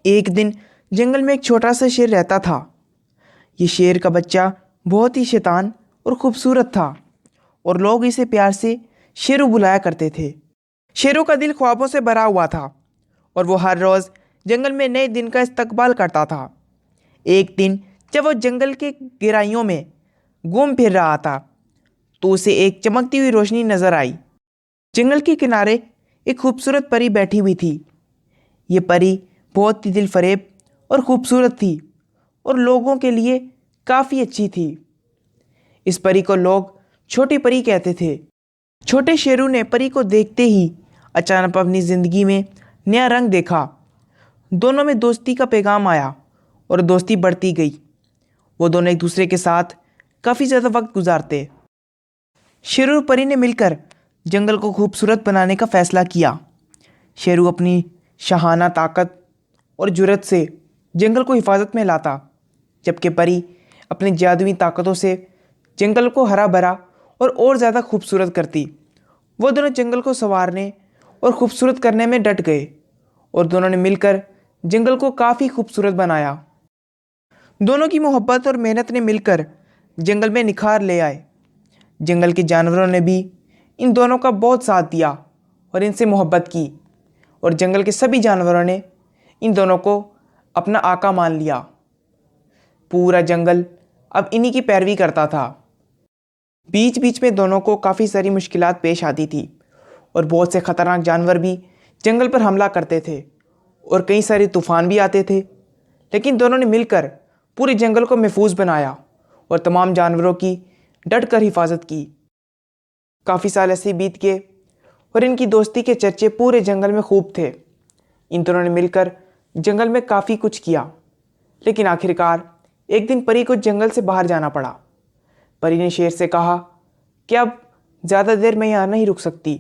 एक दिन जंगल में एक छोटा सा शेर रहता था। ये शेर का बच्चा बहुत ही शैतान और खूबसूरत था और लोग इसे प्यार से शेरू बुलाया करते थे। शेरों का दिल ख्वाबों से भरा हुआ था और वो हर रोज़ जंगल में नए दिन का इस्तकबाल करता था। एक दिन जब वो जंगल के गहराइयों में घूम फिर रहा था तो उसे एक चमकती हुई रोशनी नजर आई। जंगल के किनारे एक खूबसूरत परी बैठी हुई थी। ये परी बहुत ही दिलफरेब और खूबसूरत थी और लोगों के लिए काफ़ी अच्छी थी। इस परी को लोग छोटी परी कहते थे। छोटे शेरू ने परी को देखते ही अचानक अपनी ज़िंदगी में नया रंग देखा। दोनों में दोस्ती का पैगाम आया और दोस्ती बढ़ती गई। वो दोनों एक दूसरे के साथ काफ़ी ज़्यादा वक्त गुजारते। शेरू और परी ने मिलकर जंगल को खूबसूरत बनाने का फैसला किया। शेरू अपनी शाहाना ताकत और जुर्रत से जंगल को हिफाजत में लाता, जबकि परी अपनी जादुई ताकतों से जंगल को हरा भरा और ज़्यादा खूबसूरत करती। वो दोनों जंगल को संवारने और खूबसूरत करने में डट गए और दोनों ने मिलकर जंगल को काफ़ी खूबसूरत बनाया। दोनों की मोहब्बत और मेहनत ने मिलकर जंगल में निखार ले आए। जंगल के जानवरों ने भी इन दोनों का बहुत साथ दिया और इनसे मोहब्बत की और जंगल के सभी जानवरों ने इन दोनों को अपना आका मान लिया। पूरा जंगल अब इन्हीं की पैरवी करता था। बीच बीच में दोनों को काफ़ी सारी मुश्किलात पेश आती थी और बहुत से ख़तरनाक जानवर भी जंगल पर हमला करते थे और कई सारे तूफ़ान भी आते थे। लेकिन दोनों ने मिलकर पूरे जंगल को महफूज बनाया और तमाम जानवरों की डट कर हिफाजत की। काफ़ी साल ऐसे बीत गए और इनकी दोस्ती के चर्चे पूरे जंगल में खूब थे। इन दोनों ने मिलकर जंगल में काफ़ी कुछ किया, लेकिन आखिरकार एक दिन परी को जंगल से बाहर जाना पड़ा। परी ने शेर से कहा कि अब ज़्यादा देर मैं यहाँ नहीं रुक सकती,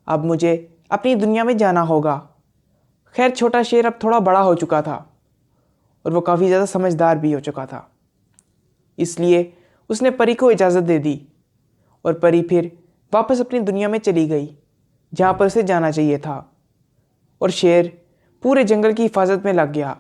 अब मुझे अपनी दुनिया में जाना होगा। खैर, छोटा शेर अब थोड़ा बड़ा हो चुका था और वो काफ़ी ज़्यादा समझदार भी हो चुका था, इसलिए उसने परी को इजाज़त दे दी और परी फिर वापस अपनी दुनिया में चली गई जहाँ पर उसे जाना चाहिए था। और शेर पूरे जंगल की हिफाजत में लग गया।